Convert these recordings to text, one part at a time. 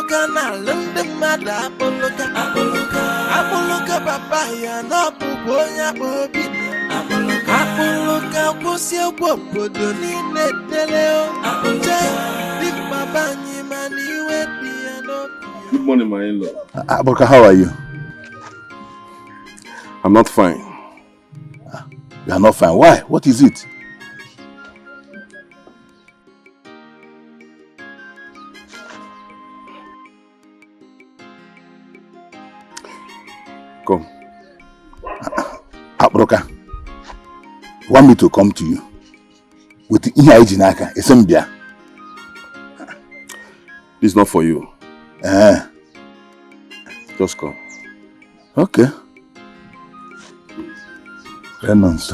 Apoloka na lunde mada apoloka papaya no puponya bobi apoloka kusi obodo ni neteleo big baba ni mani wedi no. Good morning, my in-law. Apoloka, how are you? I'm not fine. You are not fine. Why? What is it? Come. Apoloka, you want me to come to you with the Ini Edo Esembia? This is not for you. Just come. Okay. Renonce.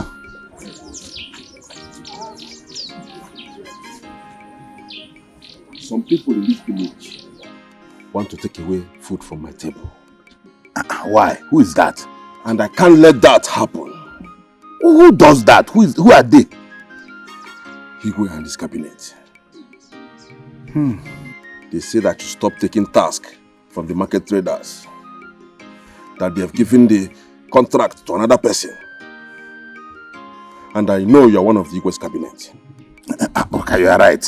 Some people in this village want to take away food from my table. Why? Who is that? And I can't let that happen. Who does that? Who are they? Igwe and his cabinet. They say that you stop taking tasks from the market traders. That they have given the contract to another person. And I know you are one of the Igwe's cabinet. Okay, you are right.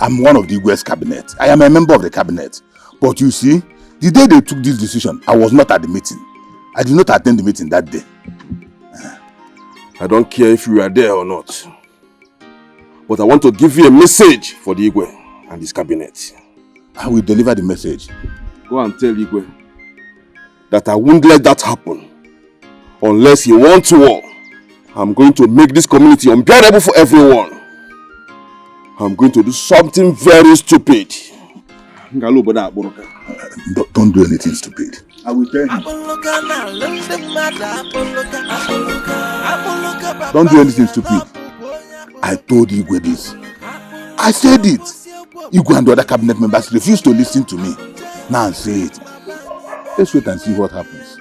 I'm one of the Igwe's cabinet. I am a member of the cabinet. But you see, the day they took this decision, I was not at the meeting. I did not attend the meeting that day. I don't care if you are there or not. But I want to give you a message for the Igwe and his cabinet. I will deliver the message. Go and tell Igwe that I won't let that happen. Unless he wants war. I'm going to make this community unbearable for everyone. I'm going to do something very stupid. Don't do anything stupid. I will tell you. Don't do anything stupid. I told Igwe this. I said it. Igwe and the other cabinet members refused to listen to me. Now I say it. Let's wait and see what happens.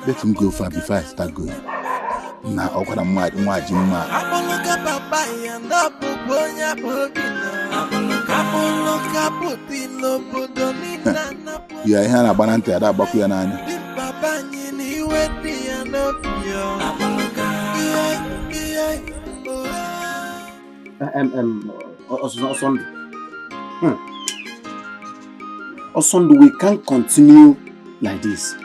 Let him go far before I start going. Now, I'm going to yeah, I have a banana at Bakuyanani. Osondu, we can't continue like this.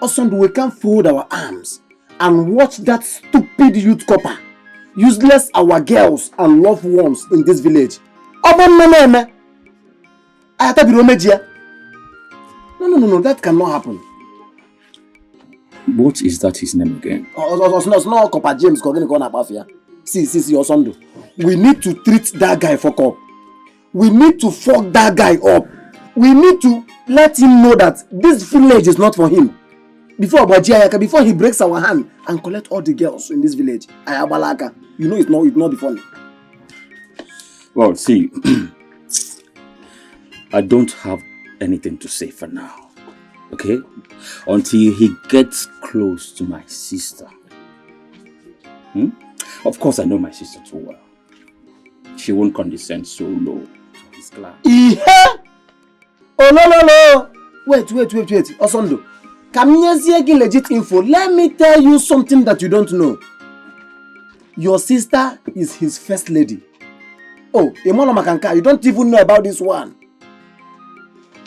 Osondu, we can't fold our arms and watch that stupid youth copper useless our girls and loved ones in this village. No, that cannot happen. What is that his name again? It's not Copper James. See, Osondu. We need to treat that guy for up. We need to fuck that guy up. We need to let him know that this village is not for him. Before he breaks our hand and collect all the girls in this village. You know it's not before me. Well, see, I don't have anything to say for now. Okay? Until he gets close to my sister. Of course, I know my sister too well. She won't condescend so low to his clan. Oh, no. Wait. Osondo. Come legit info. Let me tell you something that you don't know. Your sister is his first lady. Oh, Emono Makanka, you don't even know about this one.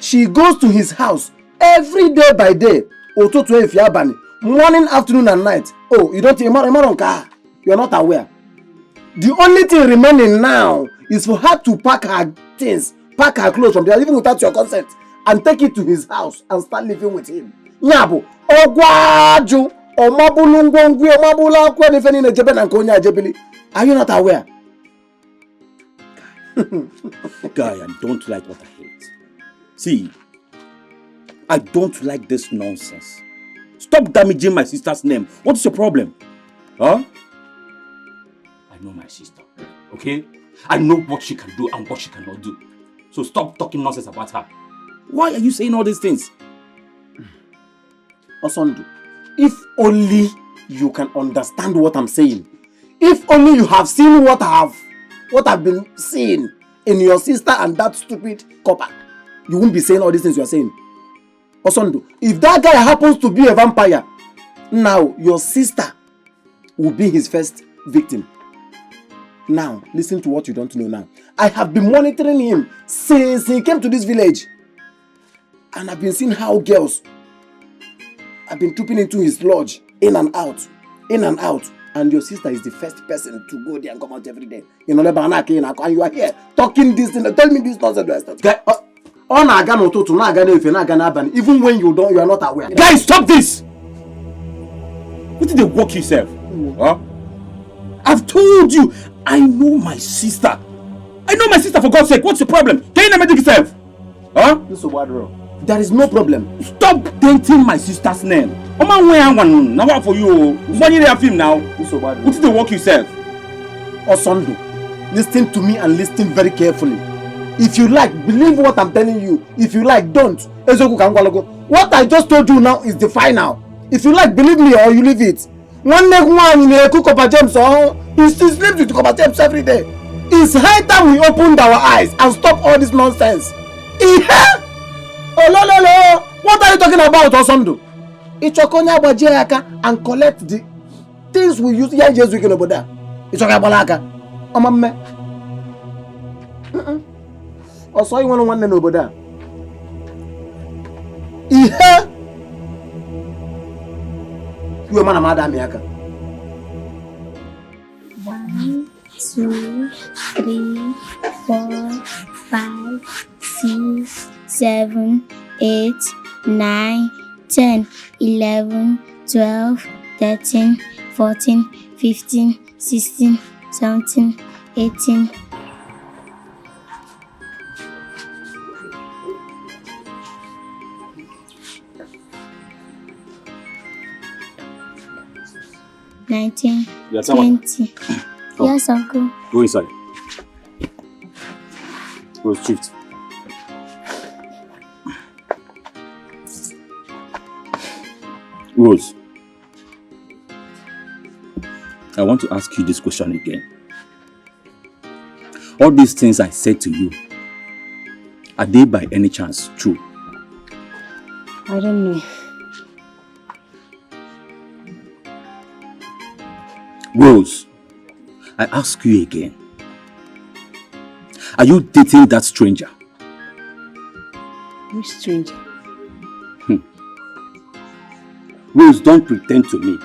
She goes to his house every day by day. Morning, afternoon, and night. Oh, you don't Emono. You're not aware. The only thing remaining now is for her to pack her things, pack her clothes from there, even without your consent, and take it to his house and start living with him. Nyabo, Ogwaju, Omabulungongwi, Omabula, Kwenifeni, Jeben, and Konya Jebili. Are you not aware? Guy, I don't like what I hate. See, I don't like this nonsense. Stop damaging my sister's name. What is your problem? Huh? I know my sister, okay? I know what she can do and what she cannot do. So stop talking nonsense about her. Why are you saying all these things? Osondu, if only you can understand what I'm saying. If only you have seen what I've been seeing in your sister and that stupid copper, you won't be saying all these things you are saying. Osondo, if that guy happens to be a vampire, now your sister will be his first victim. Now, listen to what you don't know now. I have been monitoring him since he came to this village. And I've been seeing how girls have been trooping into his lodge, in and out, in and out. And your sister is the first person to go there and come out every day. You know, and you are here talking this thing, tell me this nonsense. Even when you are not aware. Guys, stop this! What did they work yourself? Huh? I've told you, I know my sister. I know my sister, for God's sake. What's the problem? Can you not make yourself? Huh? There is no problem. Stop denting my sister's name. Now what for you? What you have him now? What did they work yourself? Osondo, listen to me and listen very carefully. If you like, believe what I'm telling you. If you like, don't. What I just told you now is the final. If you like, believe me or you leave it. One neck one in a cook of James, he still sleeps with Copper James every day. It's high time we opened our eyes and stop all this nonsense. Oh, no. What are you talking about, Osondo? Ichokonya Bajeka and collect the things we use here just weekend over there. Ichokonya Balaka. Omame. Also, you want to over there. You are Madam Miaka. 1, 2, 3, 4, 5, 6, 7, 8, 9, 10, 11, 12, 13, 14, 15, 16, 17, 18. Nineteen, 20. Oh. Yes, uncle. Go inside. Go shift. Rose, I want to ask you this question again. All these things I said to you, are they by any chance true? I don't know. Rose, I ask you again. Are you dating that stranger? Which stranger? Rose, don't pretend to me.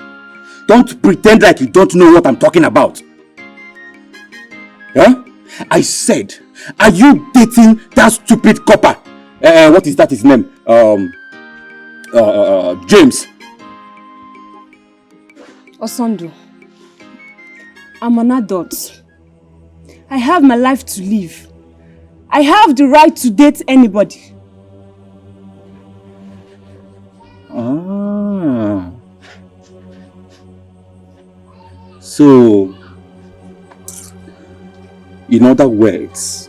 Don't pretend like you don't know what I'm talking about. Huh? I said, are you dating that stupid copper? What is that his name? James. Osondo, I'm an adult. I have my life to live. I have the right to date anybody. Ah. So, in other words,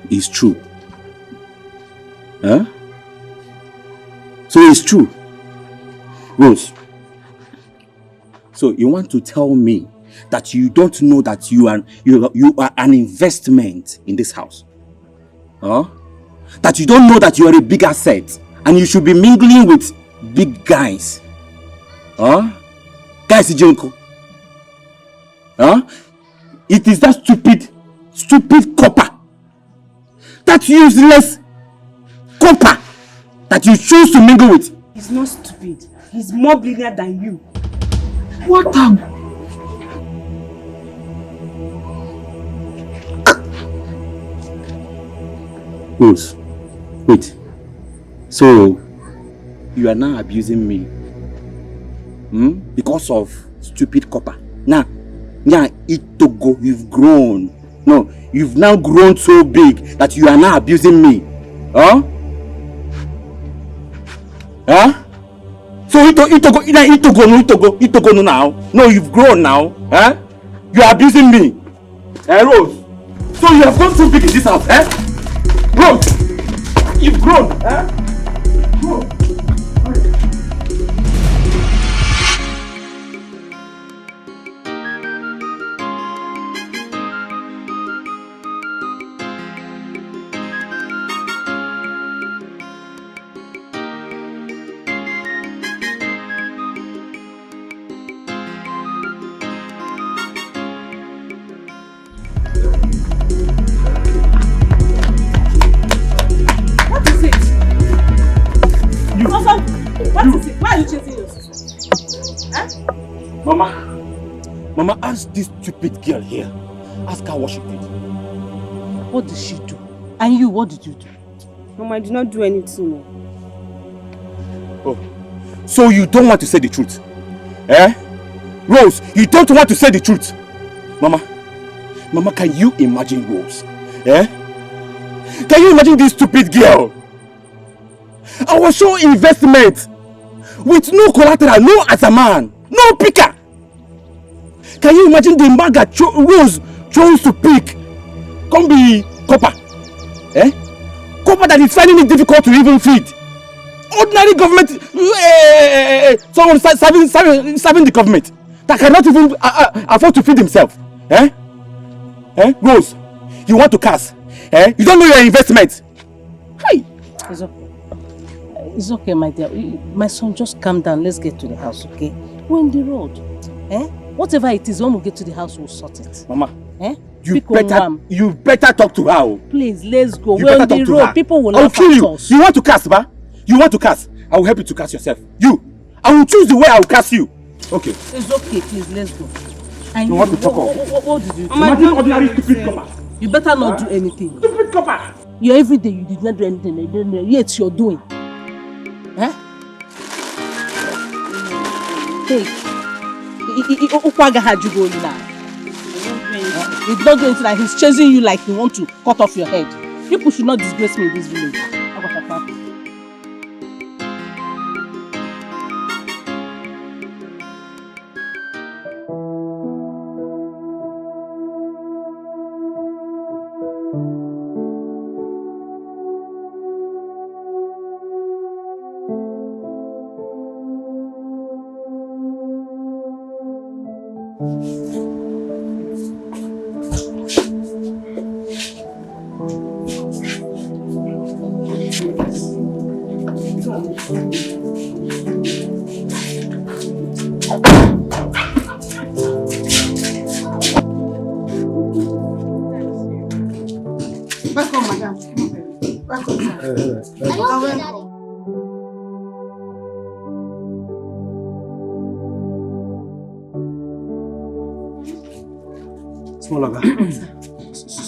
it's true. Huh? So it's true. Rose, so you want to tell me that you don't know that you are an investment in this house? Huh? That you don't know that you are a big asset and you should be mingling with big guys? Huh? Guys, Junko. Huh? It is that stupid copper, that useless copper that you choose to mingle with. He's not stupid. He's more brilliant than you. What a... Rose, wait. So, you are now abusing me? Because of stupid copper? Now, Itogo, you've grown. No, you've now grown so big that you are now abusing me. Huh? Huh? So Itogo now. No, you've grown now. Huh? You are abusing me. Rose. So you have gone too big in this house, eh? Rose, you've grown, eh? Grown. you chasing your sister? Huh? Mama, ask this stupid girl here. Ask her what she did. What did she do? And you, what did you do? Mama, I did not do anything. Oh, so you don't want to say the truth? Eh? Rose, you don't want to say the truth? Mama, can you imagine Rose? Eh? Can you imagine this stupid girl? Our show investment with no collateral, no as a man, no picker. Can you imagine the man that Rose chose to pick? Come be copper. Eh? Copper that is finding it difficult to even feed. Ordinary government, someone serving the government that cannot even afford to feed himself. Eh? Eh? Rose, you want to cast? Eh? You don't know your investment. Hey. It's okay. It's okay, my dear. My son, just calm down. Let's get to the house, okay? We're on the road. Eh? Whatever it is, when we get to the house, we'll sort it. Mama, eh? you better talk to her. Please, let's go. We're on the road. People will laugh at us. You want to cast, ba? You want to cast? I will help you to cast yourself. I will choose the way I will cast you. Okay. It's okay, please, let's go. And you want to talk off? What did you do? Imagine ordinary stupid copper. You better not do anything. Stupid copper. You every day you did not do anything. Yet you're doing. Eh? Hey. He's not doing anything like he's chasing you like he wants to cut off your head. People should not disgrace me in this village.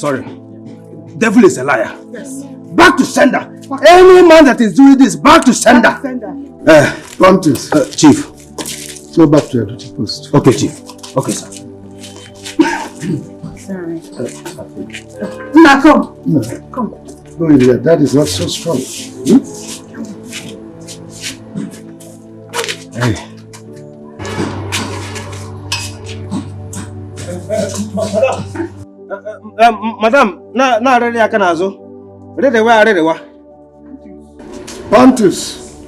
Sorry. Devil is a liar. Yes. Back to sender. Any man that is doing this, back to sender. Pontus. Chief. Go back to your duty post. Okay, Chief. Okay, sir. Sorry. Now come. No. Come. Go in there. That is not so strong. Hey. Madam, na ready akanazo. Ready wa. Pontus,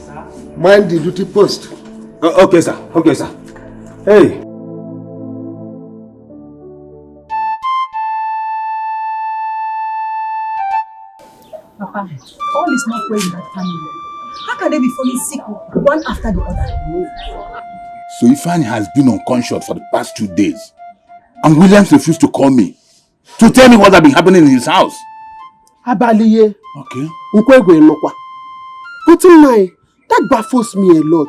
mind the duty post. Okay, sir. Okay, sir. Hey. Papa, all is not well in that family. How can they be falling sick one after the other? So Ifeanyi has been unconscious for the past 2 days. And Williams refused to call me to tell me what had been happening in his house. Abaliye. Okay. But that baffles me a lot.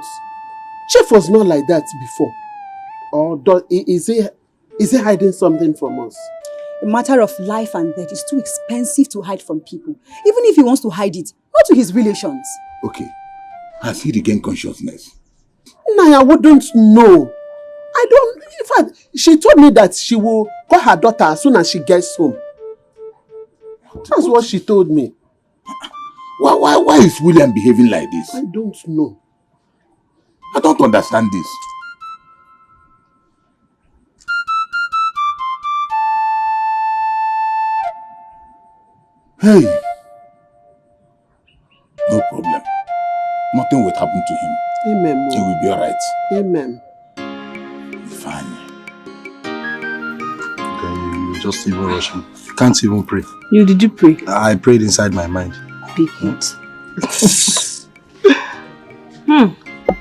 Chef was not like that before. Or is he hiding something from us? A matter of life and death is too expensive to hide from people. Even if he wants to hide it, not to his relations. Okay. Has he regained consciousness? I wouldn't know. In fact, she told me that she will call her daughter as soon as she gets home. That's what she told me. Why is William behaving like this? I don't know. I don't understand this. Hey. No problem. Nothing will happen to him. Amen. He will be alright. Amen. Fine. Okay, you just even rush me. Can't even pray. Did you pray? I prayed inside my mind. Big hit.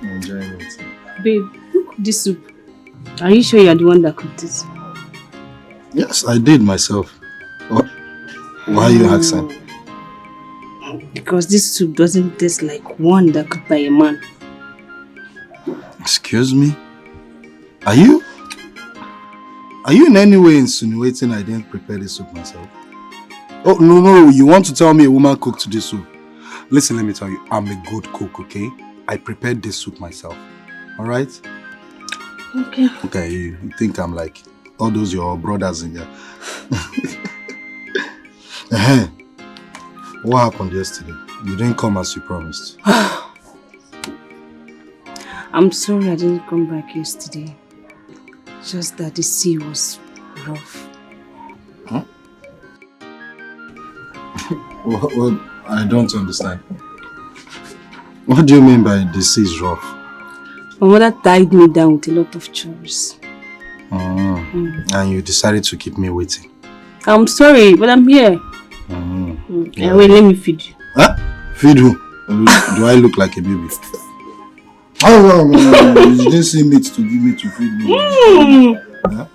Enjoying it. Babe, who cooked this soup? Are you sure you're the one that cooked it? Yes, I did myself. What? Why are you asking? Because this soup doesn't taste like one that cooked by a man. Excuse me? Are you in any way insinuating I didn't prepare this soup myself? Oh, no, you want to tell me a woman cooked this soup? Listen, let me tell you, I'm a good cook, okay? I prepared this soup myself, alright? Okay. Okay, you think I'm like all those your brothers in there. What happened yesterday? You didn't come as you promised. I'm sorry I didn't come back yesterday. Just that the sea was rough. Huh? Well, I don't understand. What do you mean by the sea is rough? My mother tied me down with a lot of chores. And you decided to keep me waiting. I'm sorry, but I'm here. Yeah. Wait, let me feed you. Huh? Feed who? Do I look like a baby? Oh, no. You didn't see meat to give me to feed me. Huh?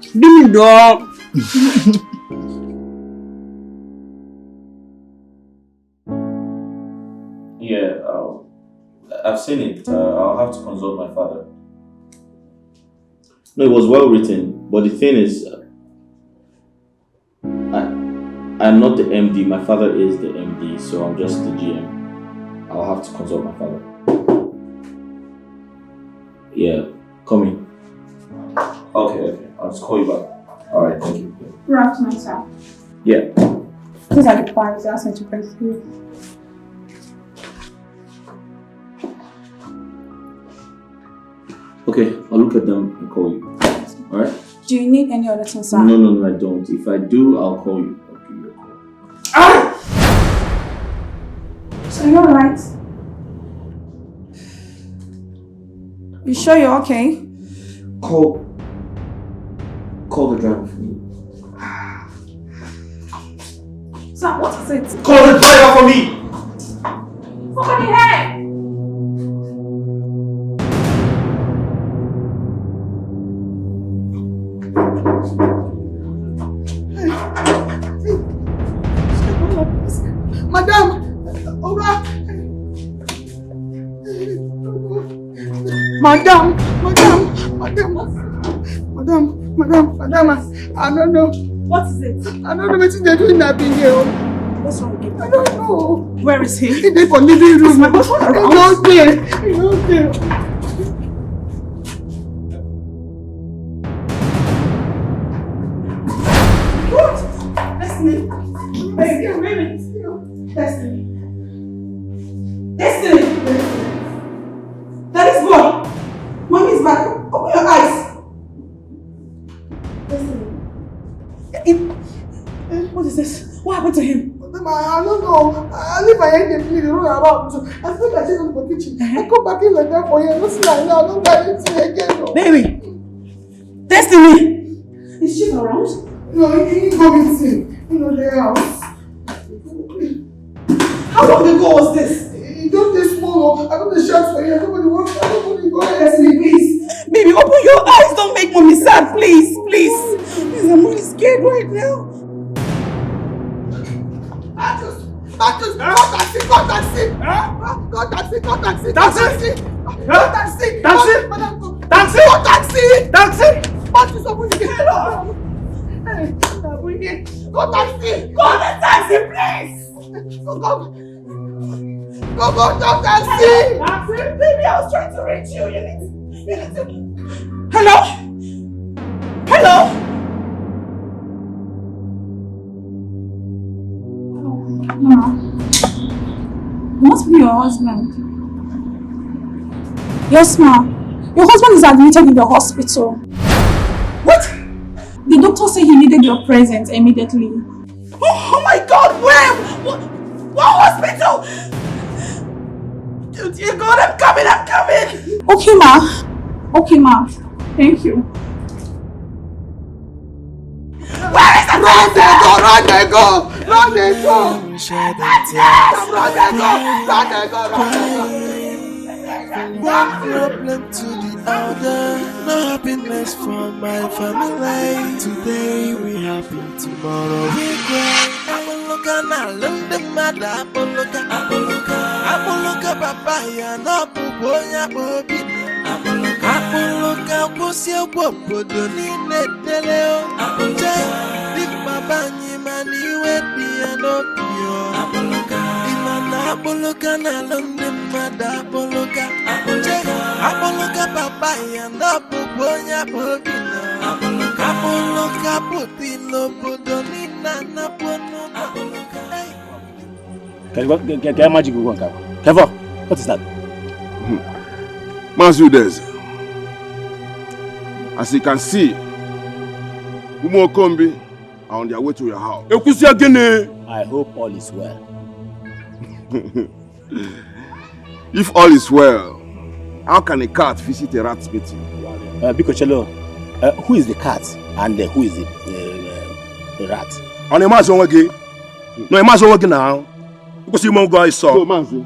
Give me dog. Yeah, I've seen it. I'll have to consult my father. No, it was well written, but the thing is, I'm not the MD. My father is the MD, so I'm just the GM. I'll have to consult my father. Yeah, come in. Okay. I'll just call you back. Alright, thank you. Good afternoon, sir. Yeah. These are the files you asked me to bring to you. Okay, I'll look at them and call you. Alright? Do you need any other thing, sir? No, I don't. If I do, I'll call you. I'll give you a call. Ah! So you're alright? You sure you're okay? Call the driver for me. Sir, what is it? Call the driver for me! Somebody here! Madam! Over! Madam! I don't know. What is it? I don't know what they're doing that being here. What's wrong with you? I don't know. Where is he? He's there for living room. Is my husband around? He's not there. What? Destiny! Baby, Destiny! That is boy! Mommy is back. Open your eyes! Destiny! What is this? What happened to him? I don't know. I leave my head and play the room around. So I think I check on the kitchen. I come back in like that for you. Don't see like that. I don't buy anything again. No. Baby! Destiny! Is she around? No, he didn't go missing. You know, their house. How long ago was this? He don't take small. I got the shots for you. Nobody wants. Nobody go ahead. Destiny, please. Baby, open your eyes. Don't make mommy sad. Please. Please, I'm really scared right now. Taxi! Go taxi! Go on the taxi, please! Go taxi! Taxi? Baby, I was trying to reach you. You need to... Hello? No. It must be your husband. Yes, ma'am. Your husband is admitted in the hospital. What? The doctor said he needed your presence immediately. Oh my God! Where? What hospital? Dear God, I'm coming! Okay, ma. Thank you. Where is the person? Run there, go! One problem to the other. No happiness for my family. Today we happy, tomorrow we cry. I'm Apoloka na lunde mada apoloka. Apoloka papaya no pubonya bobi. Apoloka kusi opodo ni neteleo. Di mabanyi mani wedi anopio. Imana apoloka na lunde mada apoloka. Apoloka papaya no pubonya bobi. Apoloka puti no podo ni nana pono. Can I magic go on? Kevin, what is that? Mazudez. As you can see, Umo Kombi are on their way to your house. I hope all is well. If all is well, how can a cat visit a rat's meeting? Bikochelo, who is the cat and who is the rat? On a mass again. No, a mass again now. Because you guys saw. So, Manzi,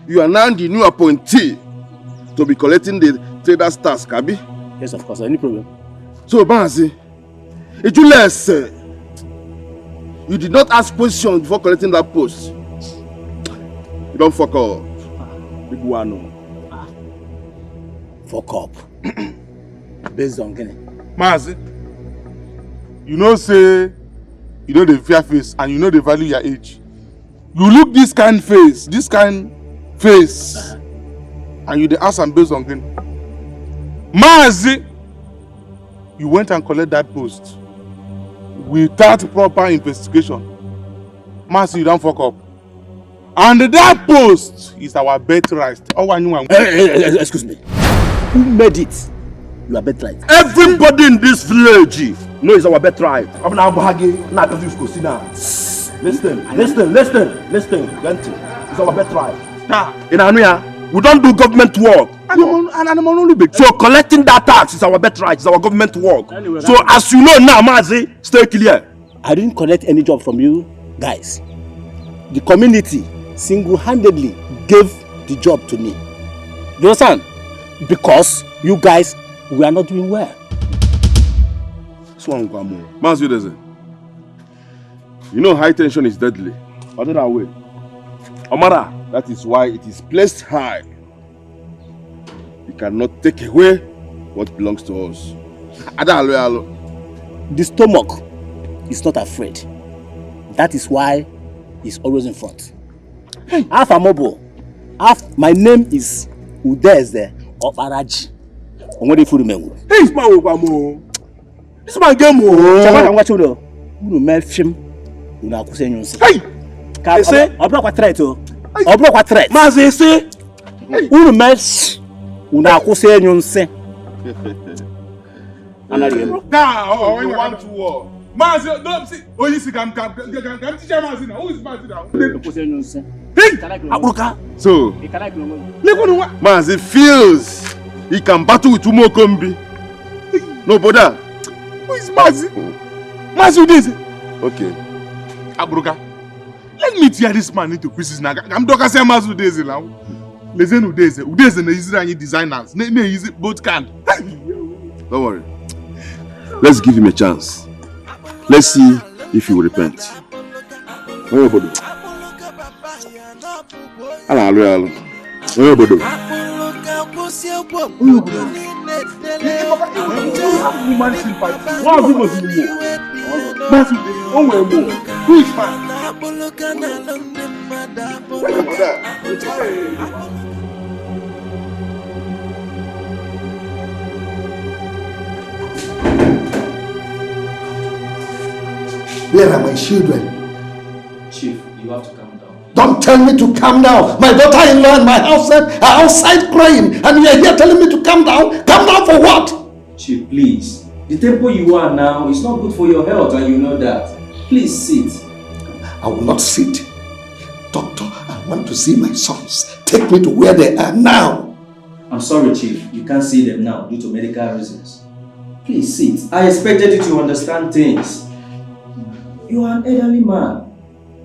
you are now the new appointee to be collecting the trader's task, Abi? Yes, of course. Any problem? So, Manzi, it you less. You did not ask position before collecting that post. You don't fuck up. Big one. Fuck up. Based on Kenny. Manzi, you know say you know the fear face and you know the value your age. You look this kind face, and you dey ask am based on Kenny. Manzi, you went and collect that post without proper investigation. Manzi, you don't fuck up. And that post is our birthright. Excuse me. Who made it? Your birthright. Everybody in this village knows our birthright. Listen. It's our birthright. In Anuya, we don't do government work. So collecting that tax is our birthright. It's our government work. So as you know now, Mazi, stay clear. I didn't collect any job from you guys. The community single-handedly gave the job to me. Do you understand? Because you guys were not doing well. Mazi, you know high tension is deadly. Other than way. Amara, that is why it is placed high. We cannot take away what belongs to us. The stomach is not afraid. That is why it's always in front. Half Amobo. My name is Udeze or Baraji. This man game. Una akuse nyonse. Hey! Ka say obro kwa threat o. Obro kwa threat. Mazi say unu mes una akuse nyonse. Anari emo. Now, you want to war. Mazi, don't see. Oh, you see, come teacher Mazi now. Who is Mazi now? Akuse nyonse. Hey! Abuka. So, Mazi feels he can battle with Umo Kombi. No, brother. Who is Mazi? Mazi, who is it? Okay. Abruka, let me tear this man into pieces now. I'm talking say Mazu Udeze now. Listen Udeze na Israeli designers. Ne easy both can. Don't worry. Let's give him a chance. Let's see if he will repent. Everybody. Hello. Who is man? Where are my children? Chief, you have to calm down. Don't tell me to calm down. My daughter-in-law and my house are outside crying, and you are here telling me to calm down? Calm down for what? Chief, please. The tempo you are now is not good for your health, and you know that. Please sit. I will not sit. Doctor, I want to see my sons. Take me to where they are now. I'm sorry, Chief. You can't see them now due to medical reasons. Please sit. I expected you to understand things. You are an elderly man.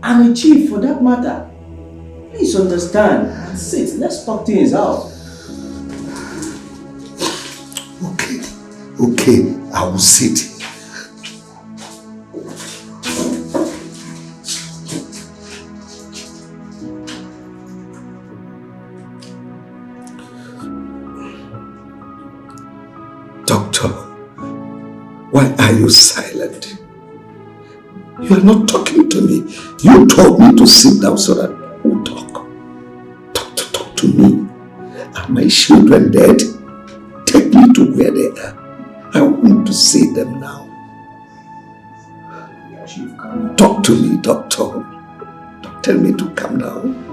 And a chief for that matter. Please understand and sit. Let's talk things out. Okay, I will sit. Doctor, why are you silent? You are not talking to me. You told me to sit down so that we'll talk. Talk to me. Are my children dead? Take me to where they are. I want to see them now. Talk to me, doctor. Don't tell me to calm down.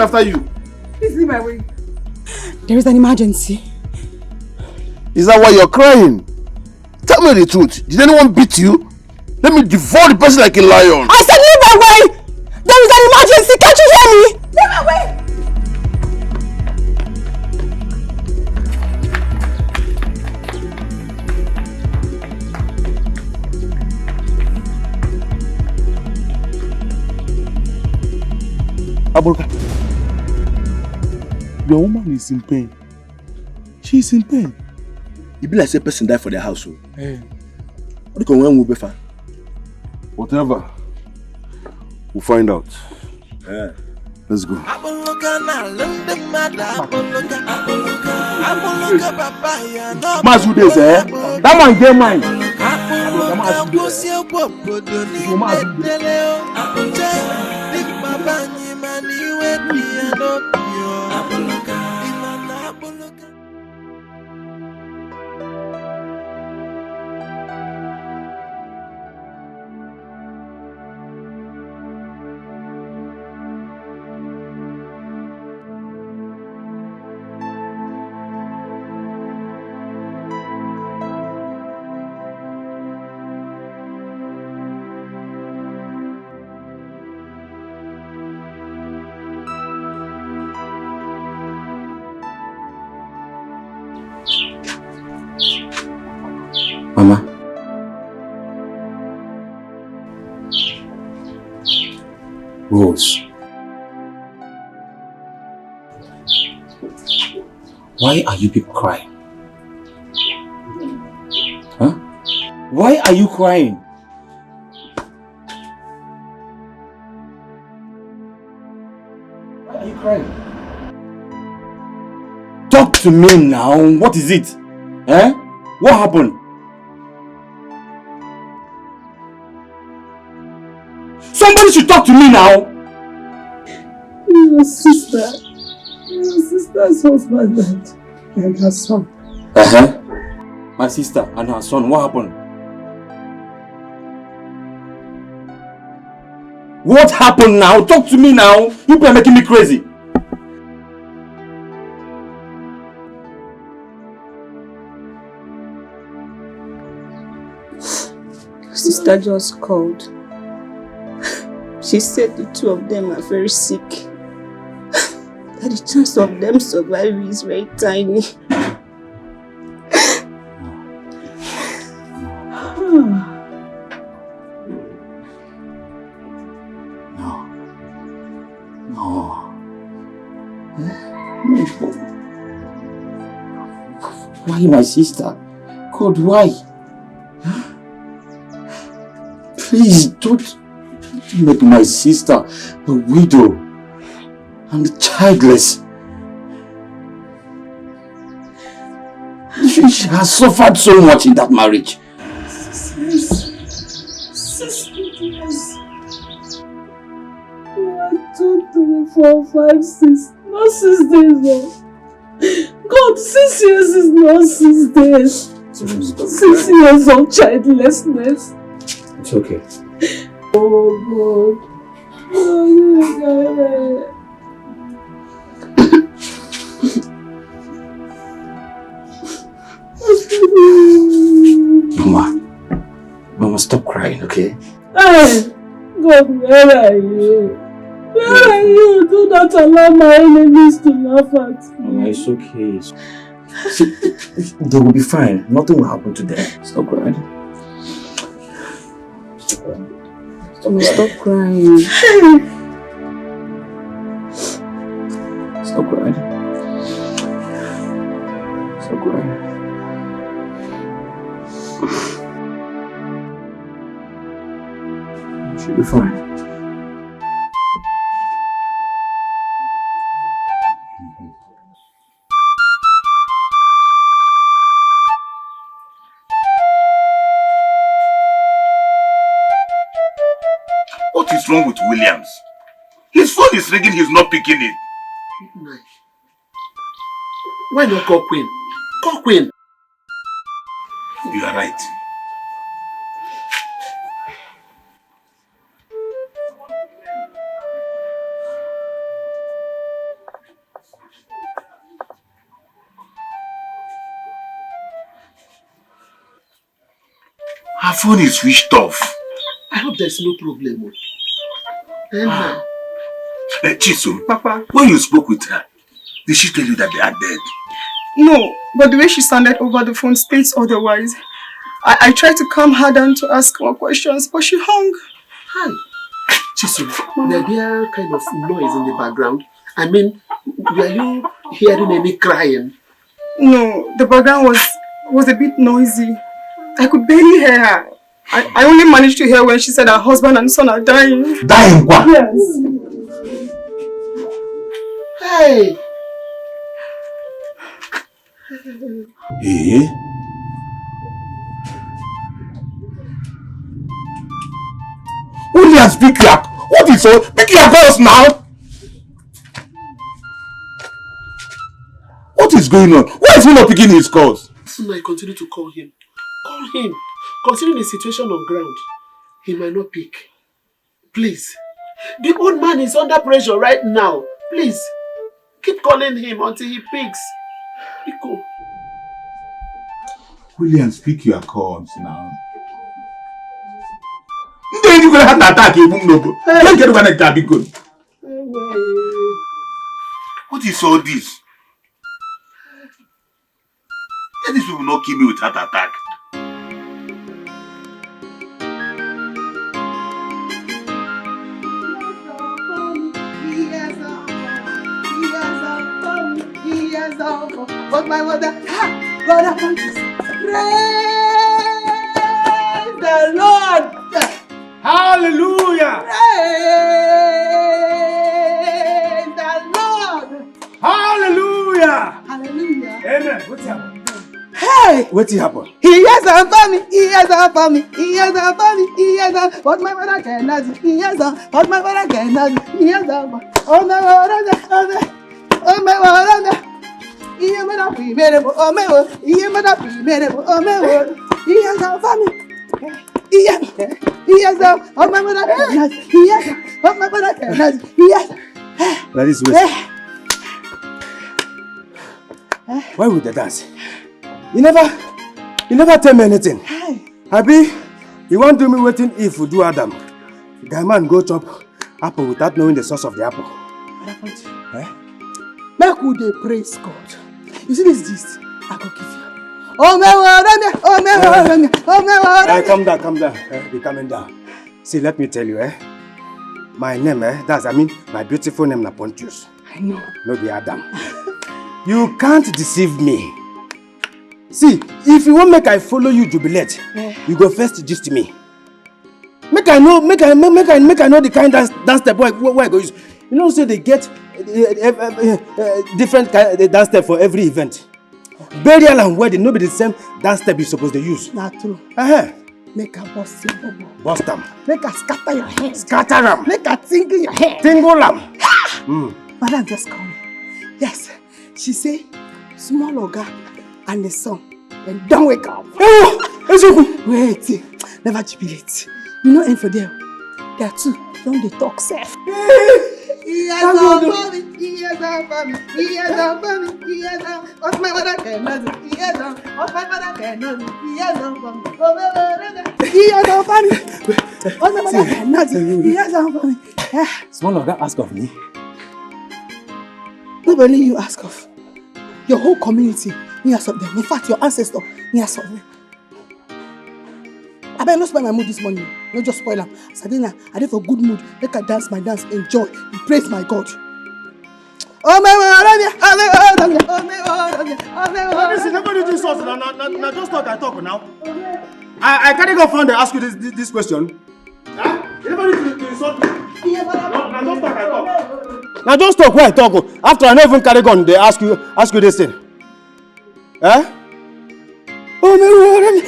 After you. Please leave my way. There is an emergency. Is that why you're crying? Tell me the truth. Did anyone beat you? Let me devour the person like a lion. I said leave my way! There is an emergency! Can't you hear me? Leave my way! Abulka. Your woman is in pain. She is in pain. It be like a person died for their household. Hey. What do you want to do? Whatever. We'll find out. Yeah. Let's go. Mazu days, eh? That man get mine. Mama. Rose. Why are you people crying? Huh? Why are you crying? Why are you crying? Talk to me now. What is it? Eh? What happened? Somebody should talk to me now. Your sister's husband and her son. My sister and her son, what happened? What happened now? Talk to me now. You people are making me crazy. Sister just called. She said the two of them are very sick. That the chance of them surviving is very tiny. Why my sister? God, why? Please don't make my sister a widow and childless. She has suffered so much in that marriage. 6 years. 1, 2, 3, 4, 5, 6. Not 6 days, no. God, 6 years is not 6 days. 6 years of childlessness. It's okay. Oh God. Mama, stop crying, okay? Hey, God, where are you? Where are you? Do not allow my enemies to laugh at me. Mama, it's okay. See, they will be fine. Nothing will happen to them. Stop crying. Stop crying. Stop crying. Stop crying. She'll be fine. What is wrong with Williams? His phone is ringing, he's not picking it. Why not call Queen? Call Queen. You are right. Her phone is switched off. I hope there's no problem. Chiso, Papa, when you spoke with her, did she tell you that they are dead? No, but the way she sounded over the phone states otherwise. I tried to calm her down to ask more questions, but she hung. Hi. Chiso, were there kind of noise in the background? I mean, were you hearing any crying? No, the background was a bit noisy. I could barely hear her. I only managed to hear when she said her husband and son are dying. Dying what? Yes. Hey! Eh? Williams, pick you up. What is all? Pick your calls now. What is going on? Why is he not picking his calls? Soon I continue to call him. Call him. Considering the situation on ground, he might not pick. Please. The old man is under pressure right now. Please. Keep calling him until he picks. Pico. Williams, pick your calls now. Then you're going to have an attack. Don't get one attack. What is all this? Let these people not kill me with heart attack. But my mother, God, I want to praise the Lord. Hallelujah. Praise the Lord. Hallelujah. Hallelujah. Amen. What's happening? Hey! What happened? He has done for me. He has done for me. He has done for me. He has done what my mother cannot do. He has done what my mother cannot do. He has done oh my mother, oh my mother. He has done for me. Oh my word. He has done for me. Oh my word. He has done for me. He has done what my mother cannot do. He has done what my mother cannot do. He has That is waste. Why would they dance? You never tell me anything. Abi, you want to do me waiting if you do Adam. The man go chop apple without knowing the source of the apple. What happened? Make we dey praise God. You see this I go give you. Oh my word, oh my word, oh my word. Calm down. Be calming down. See, let me tell you, my name, my beautiful name na Pontius. I know. No be Adam. You can't deceive me. See, if you want make I follow you jubilate, you go first gist me. Make I know the kind dance step where I go use. You know, so they get different dance step for every event. Burial and wedding, no be the same dance step you supposed to use. Not true. Make a bust your bubble. Bust them. Make a scatter your head. Scatter them. Make a tingle your head. Tingle them. Madam just called me. Yes. She say, small oga and the son, then don't wake up. Wait, never jubilate. You know, ain't for them. There are two. Don't they talk safe? He has done for me. He has done for me. He has done for me. He has done what my mother cannot do. He has done what my mother cannot do. He has done for me. He has done for me. What my mother cannot do. He has done for me. Small oga ask of me. Not only you ask of. Your whole community, Yes, of them. In fact, your ancestor. Yes, of them. I better not spoil my mood this morning. Not just spoil them. Sadina, I did for good mood. Make I dance my dance, enjoy, praise my God. Oh my God! Listen, nobody do something. Now just talk. I talk now. I can't go find and ask you this question. Huh? Anybody to insult me? Now just talk. I talk. Now just talk where I talk. After I never even carry gun, they ask you this thing. Huh? Oh my word!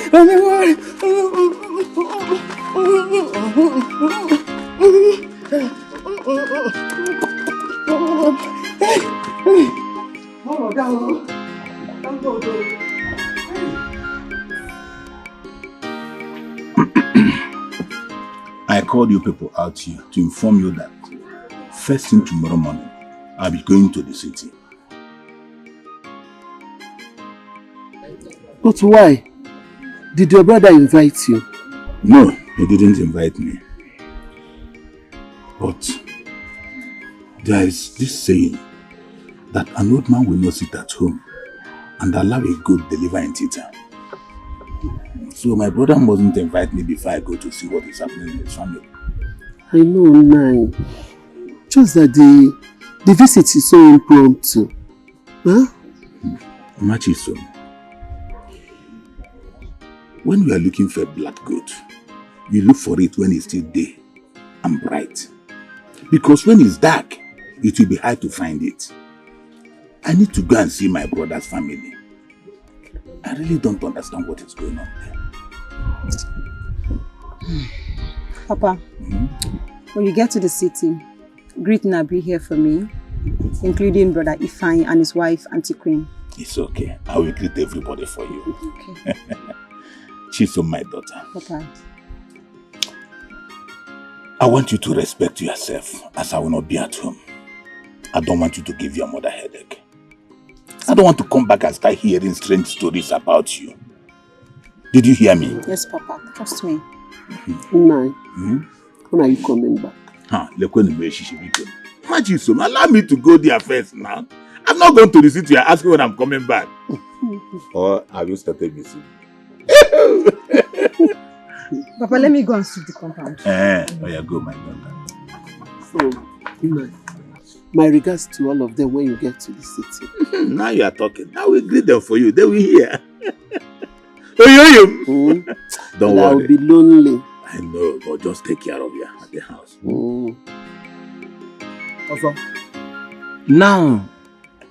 I called you people out here to inform you that first thing tomorrow morning, I'll be going to the city. But why? Did your brother invite you? No, he didn't invite me. But there is this saying that an old man will not sit at home and allow a goat deliver in thither. So my brother mustn't invite me before I go to see what is happening in his family. I know, Nai. Just that the visit is so impromptu. Huh? Machiso, when we are looking for a black goat, you look for it when it's still day and bright. Because when it's dark, it will be hard to find it. I need to go and see my brother's family. I really don't understand what is going on there. Papa, when you get to the city, greet Nabi here for me, including Brother Ifeanyi and his wife, Auntie Queen. It's okay. I will greet everybody for you. Okay. She's my daughter. Papa. I want you to respect yourself, as I will not be at home. I don't want you to give your mother a headache. I don't want to come back and start hearing strange stories about you. Did you hear me? Yes, Papa. Trust me. Nai, when are you coming back? Imagine, allow me to go there first now. I'm not going to the city and ask you when I'm coming back. Or have you started missing? Papa, let me go and sweep the compound. Oh yeah, go, my daughter. So, Nai, my regards to all of them when you get to the city. Now you are talking. Now we greet them for you. They will hear. Don't worry. I'll be lonely. I know, but just take care of you at the house. Also, now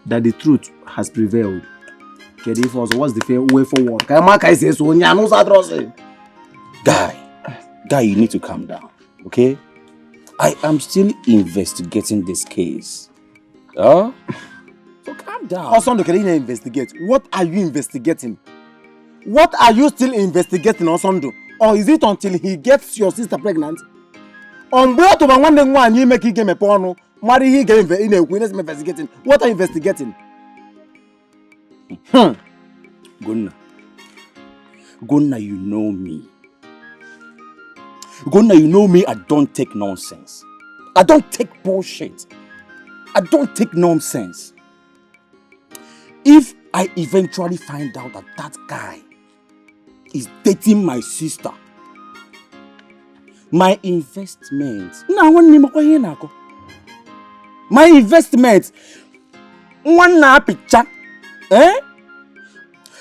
that the truth has prevailed, what's the way forward? Guy, you need to calm down, okay? I am still investigating this case. So calm down. Osondo, can you investigate? What are you investigating? What are you still investigating, Osondo? Or is it until he gets your sister pregnant? On board of one day one, you make him a porno. Marry he gave in a witness investigating. What are you investigating? Gunna, you know me. Gunna, you know me, I don't take nonsense. I don't take bullshit. I don't take nonsense. If I eventually find out that that guy is dating my sister, my investment, one picture,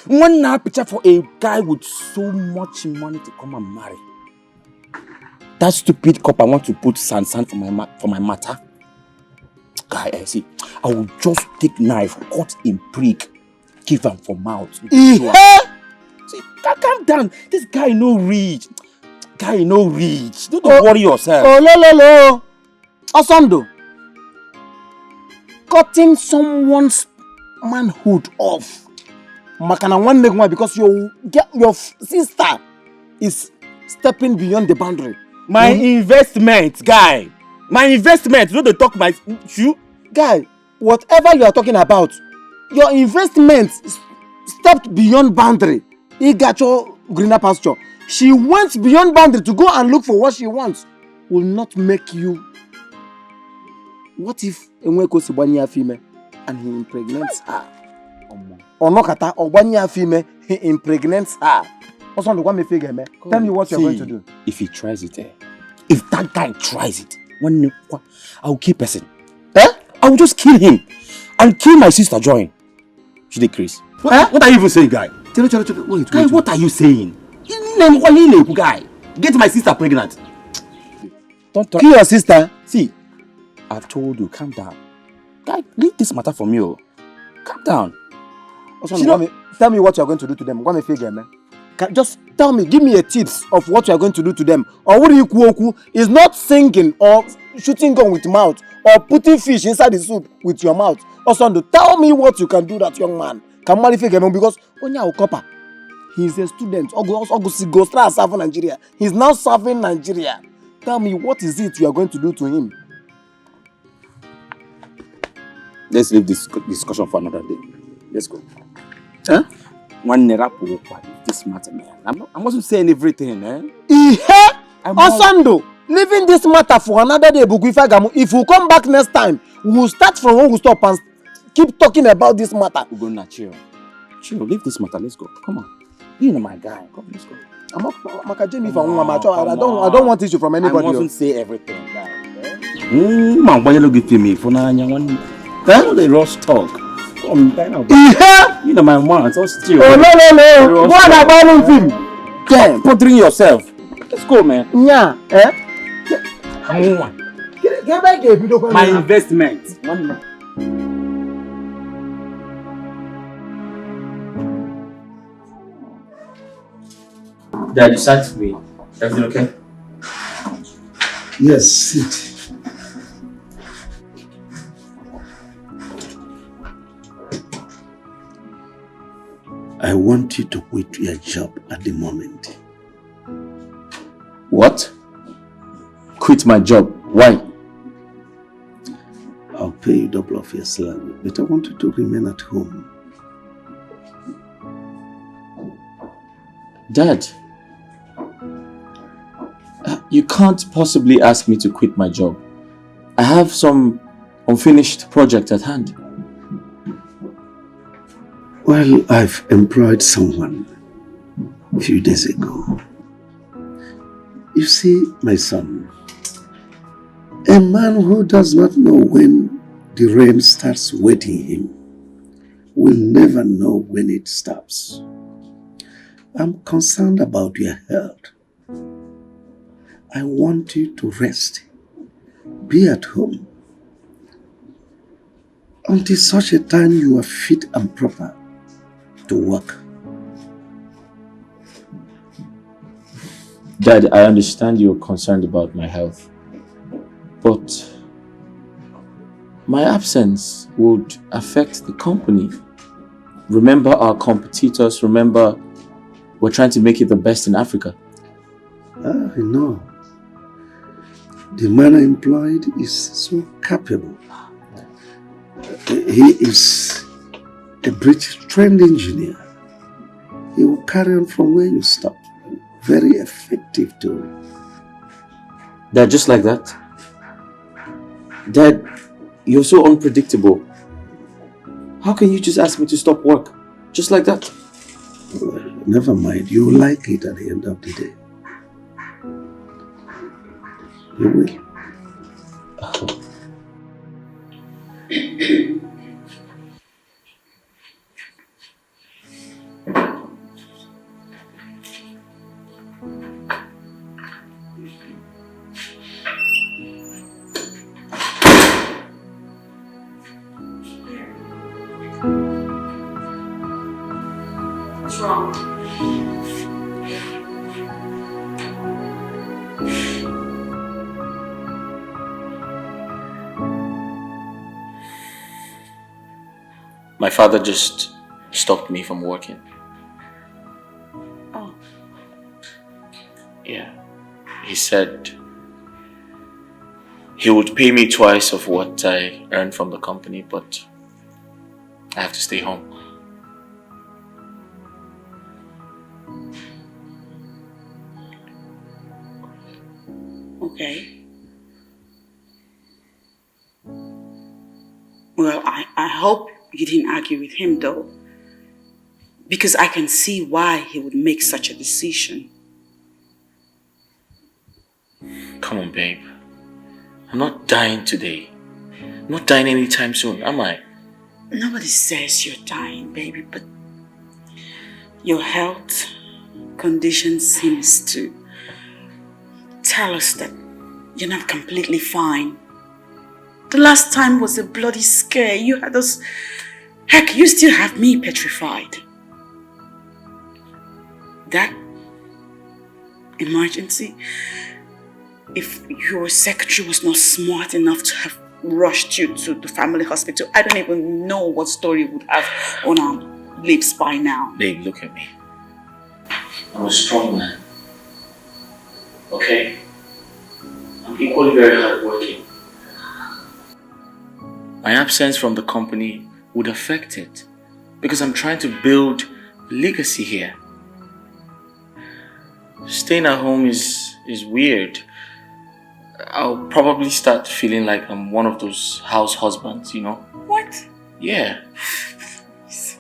one picture for a guy with so much money to come and marry. That stupid cop I want to put sand for my matter. Guy, I see. I will just take knife, cut him prick, give him for mouth. See, calm down. This guy no rich. Don't worry yourself. Oh, Osondo. Cutting someone's manhood off. Makana one leg because your sister is stepping beyond the boundary. My investment, guy. My investment. You don't talk my shoe. Guy, whatever you are talking about, your investment stepped beyond boundary. He got your greener pasture. She went beyond boundary to go and look for what she wants. Will not make you. What if Enweko Sibanya female and he impregnates her? Onokata or 1 year female impregnates her. Also, the one me figure, man. Tell me what you're going to do. If he tries it, if that guy tries it, I'll kill person. I'll just kill him. I'll kill my sister Joy. She did Chris. What are you even saying, guy? Wait. Guy, what are you saying? Guy, get my sister pregnant. Don't talk. Kill your sister? See, I've told you, calm down. Guy, leave this matter from you. Calm down. Tell me what you're going to do to them. What me figure, man. Just tell me, give me a tips of what you are going to do to them. Or what you is not singing or shooting gun with mouth or putting fish inside the soup with your mouth. Also, tell me what you can do that young man. Can marry figure because Onya Okopa, he's a student. Go start serving Nigeria. He's now serving Nigeria. Tell me what is it you are going to do to him? Let's leave this discussion for another day. Let's go. Huh? One this matter, man. I'm also saying everything, Osando, leaving this matter for another day, if we come back next time, we will start from when we stop and keep talking about this matter. We're gonna chill. Leave this matter. Let's go. Come on. You know my guy. Come, let's go. I don't want issue from anybody. I mustn't say everything, man, why you look at me for now? The rush talk. You know my man, so still. No. What about him? Damn, pondering yourself. Let's go, man. Yeah, My investment. Dad, you sat to me. Everything okay? Yes, sit. I want you to quit your job at the moment. What? Quit my job? Why? I'll pay you double of your salary, but I want you to remain at home. Dad, you can't possibly ask me to quit my job. I have some unfinished project at hand. Well, I've employed someone a few days ago. You see, my son, a man who does not know when the rain starts wetting him will never know when it stops. I'm concerned about your health. I want you to rest. Be at home until such a time you are fit and proper to work. Dad, I understand you're concerned about my health, but my absence would affect the company. Remember our competitors, remember we're trying to make it the best in Africa. I know. The man I employed is so capable. He is a British trained engineer. He will carry on from where you stop. Very effective too. Dad, just like that? Dad, you're so unpredictable. How can you just ask me to stop work? Just like that? Well, never mind. You will like it at the end of the day. You will. What's wrong? My father just stopped me from working. Oh. Yeah. He said he would pay me twice of what I earned from the company, but I have to stay home. Okay. Well, I hope you didn't argue with him though. because I can see why he would make such a decision. Come on, babe. I'm not dying today. I'm not dying anytime soon, am I? Nobody says you're dying, baby, but your health condition seems to tell us that you're not completely fine. The last time was a bloody scare. You had us... Heck, you still have me petrified. That emergency, if your secretary was not smart enough to have rushed you to the family hospital, I don't even know what story would have on our lips by now. Babe, look at me. I'm a strong man. Okay? I'm equally very hardworking. My absence from the company would affect it because I'm trying to build legacy here. Staying at home is weird. I'll probably start feeling like I'm one of those house husbands, you know? What? Yeah. It's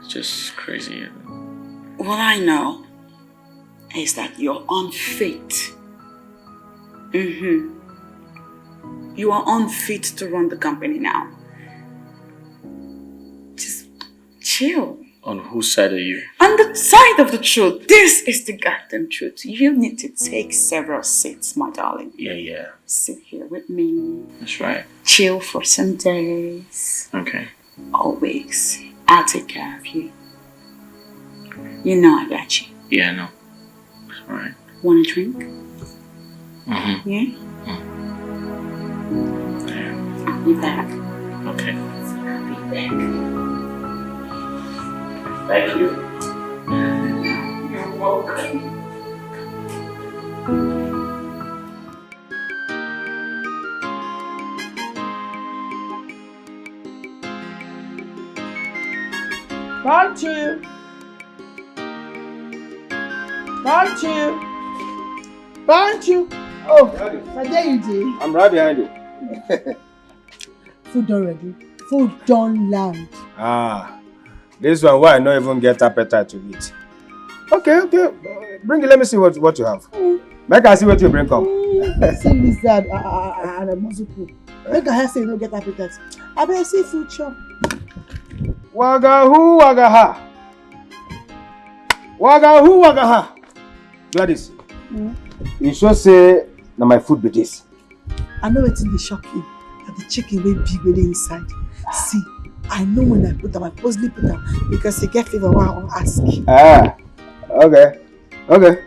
just crazy. What I know is that you're unfit. You are unfit to run the company now. Just chill. On whose side are you? On the side of the truth. This is the goddamn truth. You need to take several seats, my darling. Yeah. Sit here with me. That's right. Chill for some days. Okay. Always. I'll take care of you. You know I got you. Yeah, I know. All right. Want a drink? Yeah? I'll be back. Okay. I'll be back. Thank you. You're welcome. Bantu. Oh, but there you did. I'm right behind you. Food already. Food done land. This one why I don't even get appetite to eat. Okay. Bring it, let me see what you have. Make I see what you bring come. See lizard and a muzzle. Make I say you don't get appetite. I better see food chop. Wagahu wagaha. Wagahu wagaha. Gladys, you sure say na my food be this? I know it's in the shocking. That the chicken will big with inside. See, I know when I put them, I purposely put them because they get fever while I won't ask. Okay.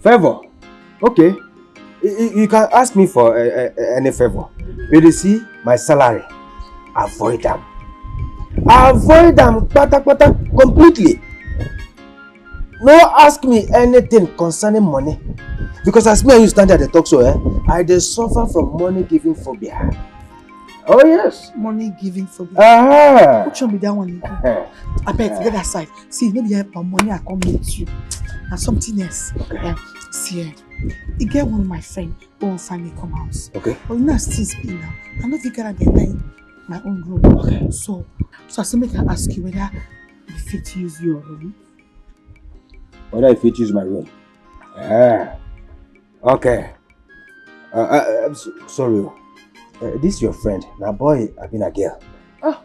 Favor. Okay. You can ask me for any favor. But you see, my salary, avoid them. Avoid them completely. No ask me anything concerning money. Because as me and you stand there, they talk so, I just suffer from money giving phobia. Oh yes. Money giving phobia. Which one be that one? I bet get aside. See, maybe you have money I come meet you. And something else. Okay. See, you get one of my friends who will find me come house. Okay. But you know still speak now. I don't think I can get my own room. Okay. So I still make I ask you whether you fit use your room. Whether you fit use my room. Okay. I'm sorry. This your friend. Now boy, I've been a girl. Oh,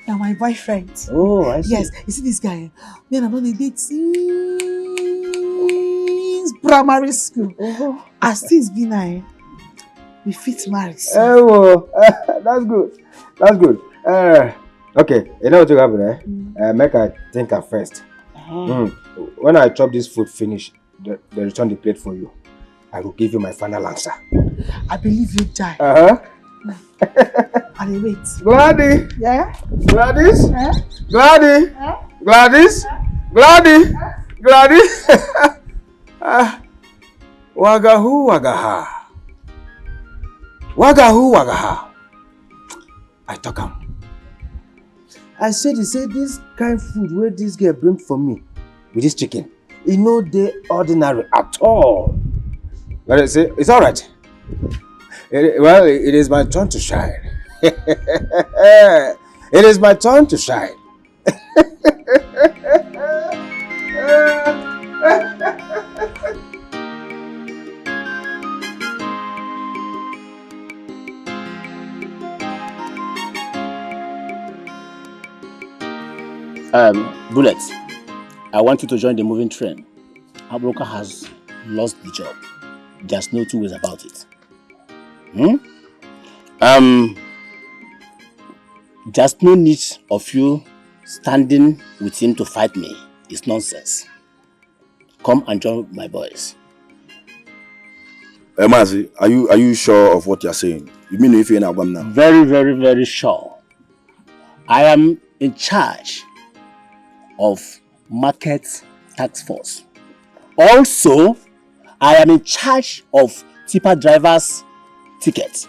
now my boyfriend. Oh, I see. Yes, you see this guy? Man, I'm on a date since primary school. As things been we fit marry. Oh, that's good. Okay, you know what you have there? Make I think at first. When I chop this food finish, they return the plate for you. I will give you my final answer. I believe you die. And wait. Gladys. Yeah? Gladys. Gladys. Gladys. Gladys. Gladys. Wagahu wagaha. Wagahu wagaha. I talk him. I said, this kind of food where this girl bring for me with this chicken, it no dey ordinary at all. But I say, it's all right. It is my turn to shine. It is my turn to shine. Bullet, I want you to join the moving train. Our broker has lost the job. There's no two ways about it. There's no need of you standing with him to fight me. It's nonsense. Come and join my boys. Mazi, are you sure of what you're saying? You mean if you're in Agwam now? Very, very, very sure. I am in charge of Market Task Force. Also, I am in charge of tipper drivers' tickets.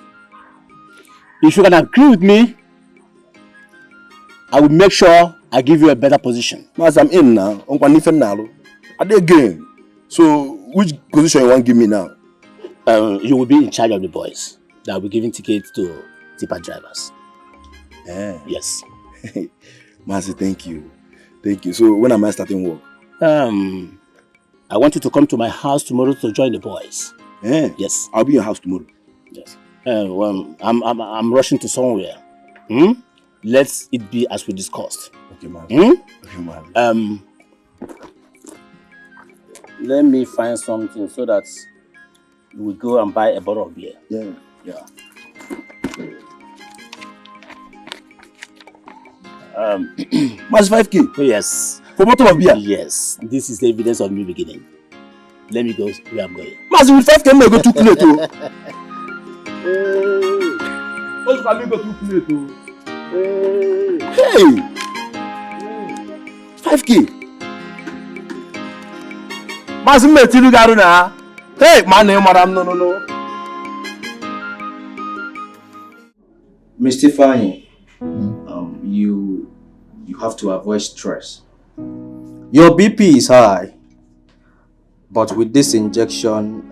If you can agree with me, I will make sure I give you a better position. Mas, I'm in now. Are they game? So, which position you want to give me now? You will be in charge of the boys that will be giving tickets to tipper drivers. Yes. Mas, thank you. Thank you. So, when am I starting work? I want you to come to my house tomorrow to join the boys. Yes. I'll be in your house tomorrow. Yes. I'm rushing to somewhere. Let it be as we discussed. Okay, man. Okay, man. Let me find something so that we will go and buy a bottle of beer. Yeah. Mas 5K? Yes. For bottle of beer? Yes. This is the evidence of me beginning. Let me go where I'm going. Mas with 5K, I'm go too late. What's for me go too late? Hey! 5K. Mas me tilu garu na. Hey, man, madam, no. Mr. Fanny, you have to avoid stress. Your BP is high, but with this injection,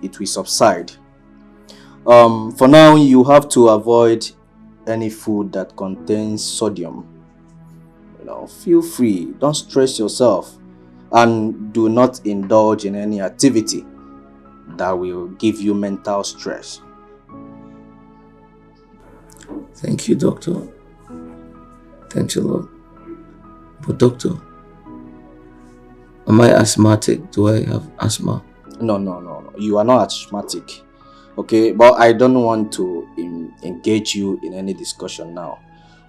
it will subside. For now, you have to avoid any food that contains sodium. Feel free, don't stress yourself, and do not indulge in any activity that will give you mental stress. Thank you, doctor. Thanks a lot. But doctor, am I asthmatic? Do I have asthma? No. You are not asthmatic. Okay, but I don't want to engage you in any discussion now.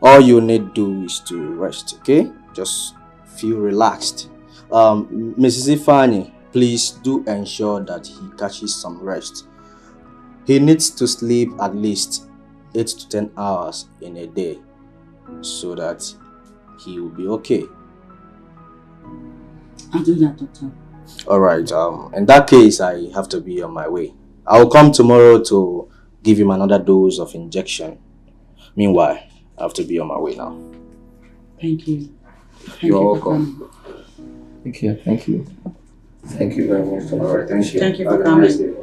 All you need to do is to rest, okay? Just feel relaxed. Mrs. Ifani, please do ensure that he catches some rest. He needs to sleep at least 8 to 10 hours in a day so that he will be okay. I'll do that, doctor. Alright, in that case, I have to be on my way. I will come tomorrow to give him another dose of injection. Meanwhile, I have to be on my way now. Thank you. You're welcome. Thank you very much. Alright, thank you. Thank you for coming.